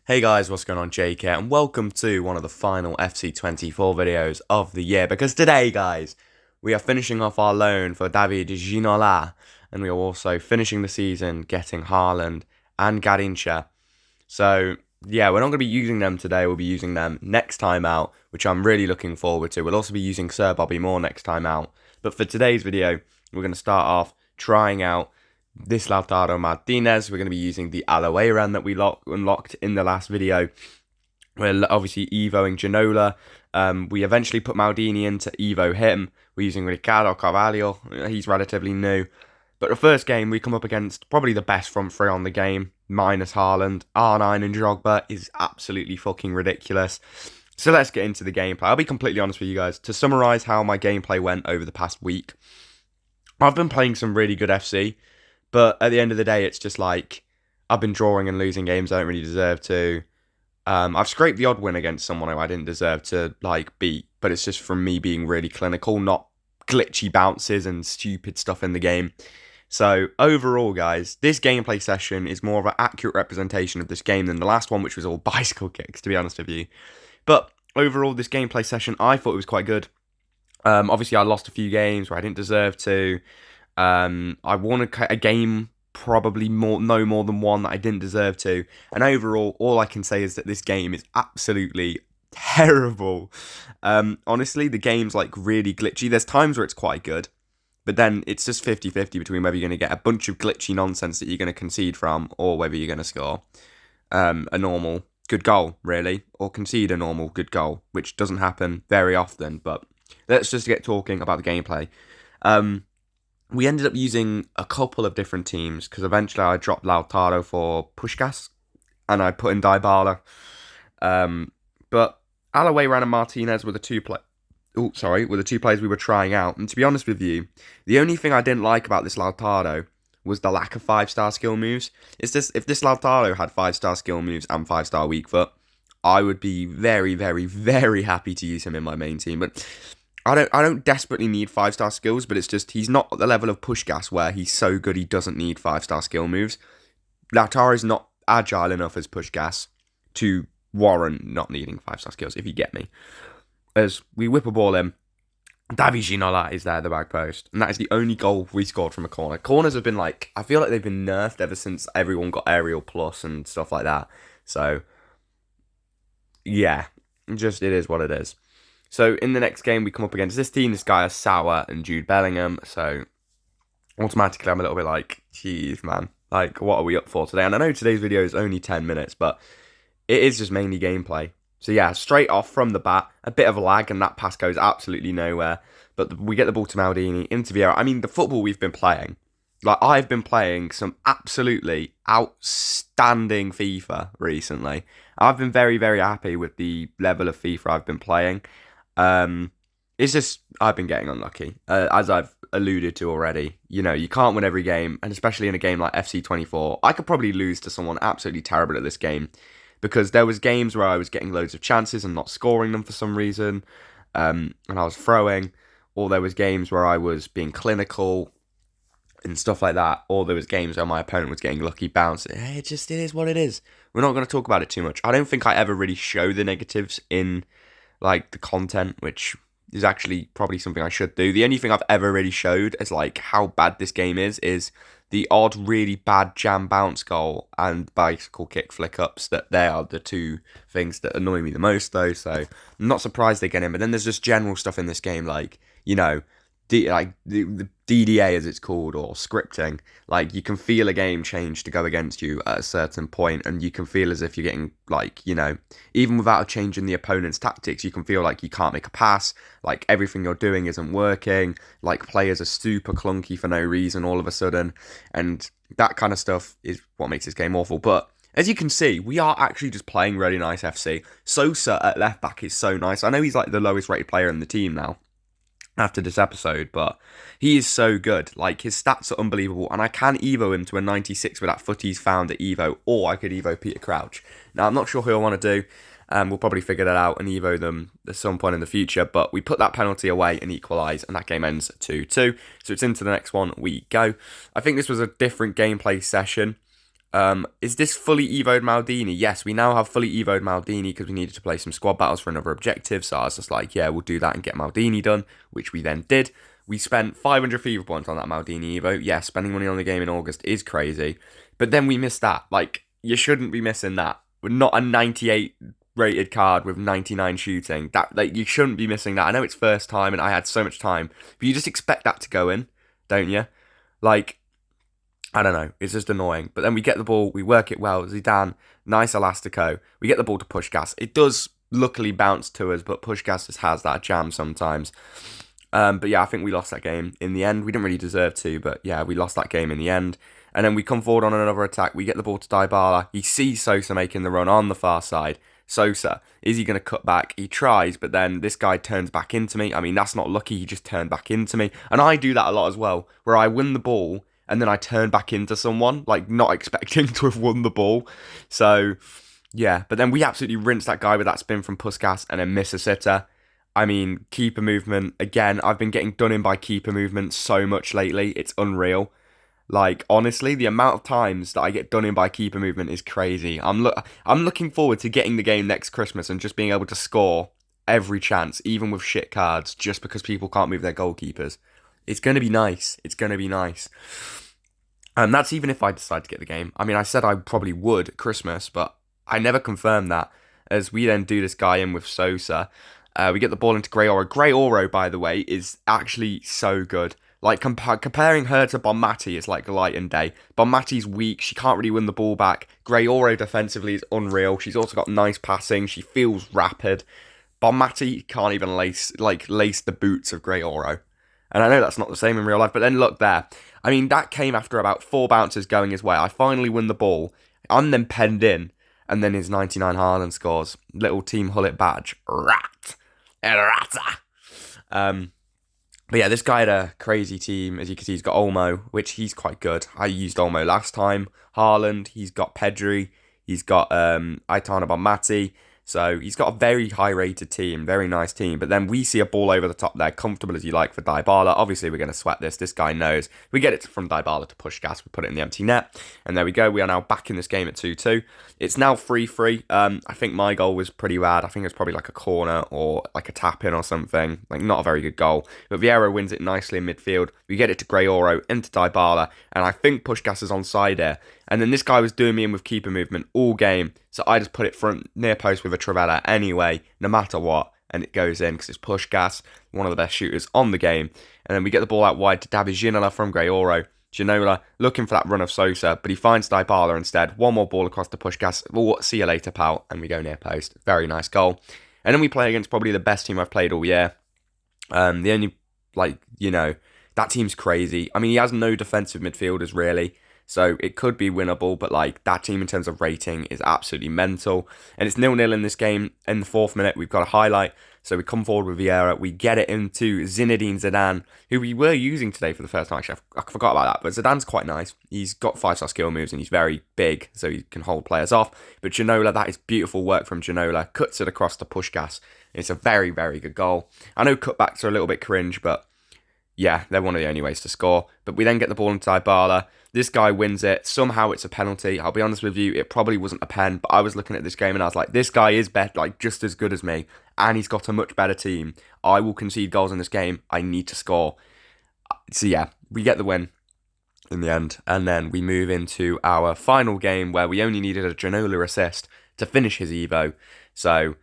Hey guys, what's going on? Jake here, and welcome to one of the final FC24 videos of the year. Because today, guys, we are finishing off our loan for David Ginola, and we are also finishing the season getting Haaland and Garrincha. So, yeah, we're not going to be using them today. We'll be using them next time out, which I'm really looking forward to. We'll also be using Sir Bobby Moore next time out. But for today's video, we're going to start off trying out this Lautaro Martinez. We're going to be using the Aloe that we unlocked in the last video. We're obviously evoing Ginola. We eventually put Maldini in to evo him. We're using Ricardo Carvalho. He's relatively new. But the first game, we come up against probably the best front three on the game, minus Haaland. R9 and Drogba is absolutely fucking ridiculous. So let's get into the gameplay. I'll be completely honest with you guys. To summarise how my gameplay went over the past week, I've been playing some really good FC. But at the end of the day, it's just like, I've been drawing and losing games I don't really deserve to. I've scraped the odd win against someone who I didn't deserve to beat, but it's just from me being really clinical, not glitchy bounces and stupid stuff in the game. So overall, guys, this gameplay session is more of an accurate representation of this game than the last one, which was all bicycle kicks, to be honest with you. But overall, this gameplay session, I thought it was quite good. Obviously, I lost a few games where I didn't deserve to. I won a game, probably no more than one that I didn't deserve to. And overall, all I can say is that this game is absolutely terrible. Honestly, the game's really glitchy. There's times where it's quite good, but then it's just 50-50 between whether you're going to get a bunch of glitchy nonsense that you're going to concede from, or whether you're going to score a normal good goal, really, or concede a normal good goal, which doesn't happen very often. But let's just get talking about the gameplay. We ended up using a couple of different teams because eventually I dropped Lautaro for Puskás and I put in Dybala. But Aloe and Martinez were the two players we were trying out. And to be honest with you, the only thing I didn't like about this Lautaro was the lack of 5-star skill moves. If this Lautaro had 5-star skill moves and 5-star weak foot, I would be very, very, very happy to use him in my main team. But I don't desperately need 5-star skills, but it's just he's not at the level of Puskás where he's so good he doesn't need 5-star skill moves. Lautaro is not agile enough as Puskás to warrant not needing 5-star skills, if you get me. As we whip a ball in, David Ginola is there at the back post, and that is the only goal we scored from a corner. Corners have been I feel like they've been nerfed ever since everyone got Aerial Plus and stuff like that. So, yeah, it is what it is. So in the next game, we come up against this team. This guy is Sauer and Jude Bellingham. So automatically, I'm a little bit geez, man. What are we up for today? And I know today's video is only 10 minutes, but it is just mainly gameplay. So yeah, straight off from the bat, a bit of a lag, and that pass goes absolutely nowhere. But we get the ball to Maldini, into Vieira. I mean, the football we've been playing. I've been playing some absolutely outstanding FIFA recently. I've been very, very happy with the level of FIFA I've been playing. It's just, I've been getting unlucky, as I've alluded to already. You know, you can't win every game, and especially in a game like FC24, I could probably lose to someone absolutely terrible at this game, because there was games where I was getting loads of chances and not scoring them for some reason, and I was throwing, or there was games where I was being clinical and stuff like that, or there was games where my opponent was getting lucky bounces. It is what it is. We're not going to talk about it too much. I don't think I ever really show the negatives in the content, which is actually probably something I should do. The only thing I've ever really showed as how bad this game is the odd really bad jam bounce goal and bicycle kick flick ups. That they are the two things that annoy me the most, though. So I'm not surprised they get in. But then there's just general stuff in this game, the DDA as it's called, or scripting. You can feel a game change to go against you at a certain point, and you can feel as if you're getting even without a change in the opponent's tactics, you can feel like you can't make a pass, everything you're doing isn't working, players are super clunky for no reason all of a sudden, and that kind of stuff is what makes this game awful. But as you can see, we are actually just playing really nice FC. Sosa at left back is so nice. I know he's the lowest rated player in the team now after this episode, but he is so good. His stats are unbelievable, and I can Evo him to a 96 with that foot he's found at Evo, or I could Evo Peter Crouch. Now, I'm not sure who I want to do. We'll probably figure that out and Evo them at some point in the future, but we put that penalty away and equalise, and that game ends 2-2. So it's into the next one we go. I think this was a different gameplay session. Is this fully evoed Maldini? Yes, we now have fully evoed Maldini because we needed to play some squad battles for another objective. So I was just like, yeah, we'll do that and get Maldini done, which we then did. We spent 500 FIFA points on that Maldini Evo. Yeah, spending money on the game in August is crazy. But then we missed that. Like, you shouldn't be missing that. We're not a 98 rated card with 99 shooting. You shouldn't be missing that. I know it's first time and I had so much time, but you just expect that to go in, don't you? Like, I don't know. It's just annoying. But then we get the ball, we work it well. Zidane, nice elastico. We get the ball to Puskás. It does luckily bounce to us, but Puskás just has that jam sometimes. But yeah, I think we lost that game in the end. We didn't really deserve to, but yeah, we lost that game in the end. And then we come forward on another attack. We get the ball to Dybala. He sees Sosa making the run on the far side. Sosa, is he going to cut back? He tries, but then this guy turns back into me. I mean, that's not lucky. He just turned back into me. And I do that a lot as well, where I win the ball and then I turn back into someone, like not expecting to have won the ball. So, yeah. But then we absolutely rinsed that guy with that spin from Puskás and then miss a sitter. I mean, keeper movement, again, I've been getting done in by keeper movement so much lately. It's unreal. Like, honestly, the amount of times that I get done in by keeper movement is crazy. I'm looking forward to getting the game next Christmas and just being able to score every chance, even with shit cards, just because people can't move their goalkeepers. It's going to be nice. It's going to be nice. And that's even if I decide to get the game. I mean, I said I probably would at Christmas, but I never confirmed that, as we then do this guy in with Sosa. We get the ball into Gray Oro. Gray Oro, by the way, is actually so good. Like, comparing her to Bonmati is like light and day. Bonmati's weak. She can't really win the ball back. Gray Oro defensively is unreal. She's also got nice passing. She feels rapid. Bonmati can't even lace the boots of Gray Oro. And I know that's not the same in real life, but then look there. I mean, that came after about 4 bounces going his way. I finally win the ball. I'm then penned in. And then his 99 Haaland scores. Little Team Hullet badge. Rat. Errata. But yeah, this guy had a crazy team. As you can see, he's got Olmo, which he's quite good. I used Olmo last time. Haaland, he's got Pedri, he's got Aitana Bonmati. So he's got a very high-rated team, very nice team. But then we see a ball over the top there, comfortable as you like for Dybala. Obviously, we're going to sweat this. This guy knows. We get it from Dybala to Puskás. We put it in the empty net. And there we go. We are now back in this game at 2-2. It's now 3-3. I think my goal was pretty bad. I think it was probably like a corner or like a tap-in or something. Like, not a very good goal. But Vieira wins it nicely in midfield. We get it to Gray Oro, into Dybala. And I think Puskás is onside here. And then this guy was doing me in with keeper movement all game. So I just put it front near post with a Trivela anyway, no matter what. And it goes in because it's Puskás, one of the best shooters on the game. And then we get the ball out wide to David Ginola from Gray Oro. Ginola looking for that run of Sosa, but he finds Dybala instead. One more ball across to Puskás. Well, see you later, pal. And we go near post. Very nice goal. And then we play against probably the best team I've played all year. The only, that team's crazy. I mean, he has no defensive midfielders, really. So it could be winnable, but that team in terms of rating is absolutely mental. And it's 0-0 in this game. In the 4th minute, we've got a highlight. So we come forward with Vieira. We get it into Zinedine Zidane, who we were using today for the first time. Actually, I forgot about that. But Zidane's quite nice. He's got 5-star skill moves and he's very big, so he can hold players off. But Ginola, that is beautiful work from Ginola. Cuts it across to Puskás. It's a very, very good goal. I know cutbacks are a little bit cringe, but yeah, they're one of the only ways to score. But we then get the ball into Dybala. This guy wins it. Somehow it's a penalty. I'll be honest with you, it probably wasn't a pen, but I was looking at this game and I was like, this guy is just as good as me, and he's got a much better team. I will concede goals in this game. I need to score. So yeah, we get the win in the end. And then we move into our final game where we only needed a Ginola assist to finish his Evo. So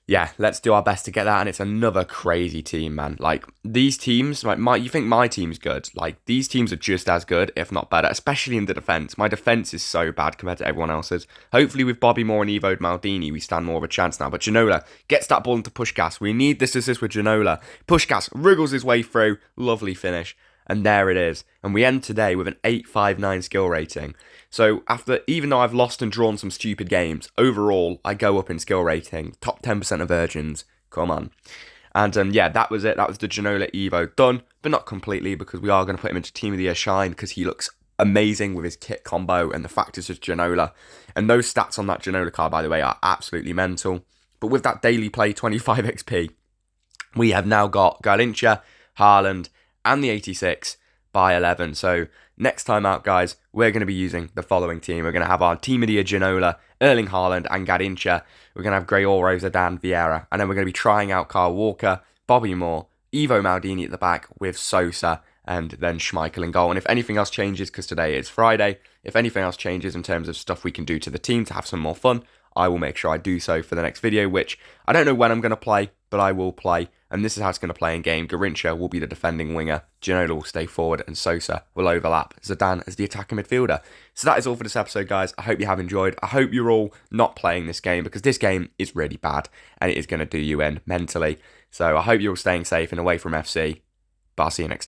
yeah, let's do our best to get that, and it's another crazy team, man. These teams, you think my team's good. These teams are just as good, if not better, especially in the defence. My defence is so bad compared to everyone else's. Hopefully with Bobby Moore and Evo'd Maldini, we stand more of a chance now. But Ginola gets that ball into Puskás. We need this assist with Ginola. Puskás wriggles his way through. Lovely finish. And there it is. And we end today with an 859 skill rating. So even though I've lost and drawn some stupid games, overall, I go up in skill rating. Top 10% of virgins. Come on. And yeah, that was it. That was the Ginola Evo done, but not completely, because we are going to put him into Team of the Year Shine because he looks amazing with his kit combo and the fact it's just Ginola. And those stats on that Ginola card, by the way, are absolutely mental. But with that daily play 25 XP, we have now got Garrincha, Haaland, and the 86 by 11. So Next time out, guys, we're going to be using the following team. We're going to have our Team of the Year Ginola, Erling Haaland and Garrincha. We're going to have Gregorio, Zidane, Vieira. And then we're going to be trying out Kyle Walker, Bobby Moore, Ivo Maldini at the back with Sosa and then Schmeichel in goal. And if anything else changes, because today is Friday, if anything else changes in terms of stuff we can do to the team to have some more fun, I will make sure I do so for the next video, which I don't know when I'm going to play, but I will play. And this is how it's going to play in game. Garrincha will be the defending winger, Ginola will stay forward, and Sosa will overlap Zidane as the attacking midfielder. So that is all for this episode, guys. I hope you have enjoyed. I hope you're all not playing this game, because this game is really bad, and it is going to do you in mentally. So I hope you're all staying safe and away from FC, but I'll see you next time.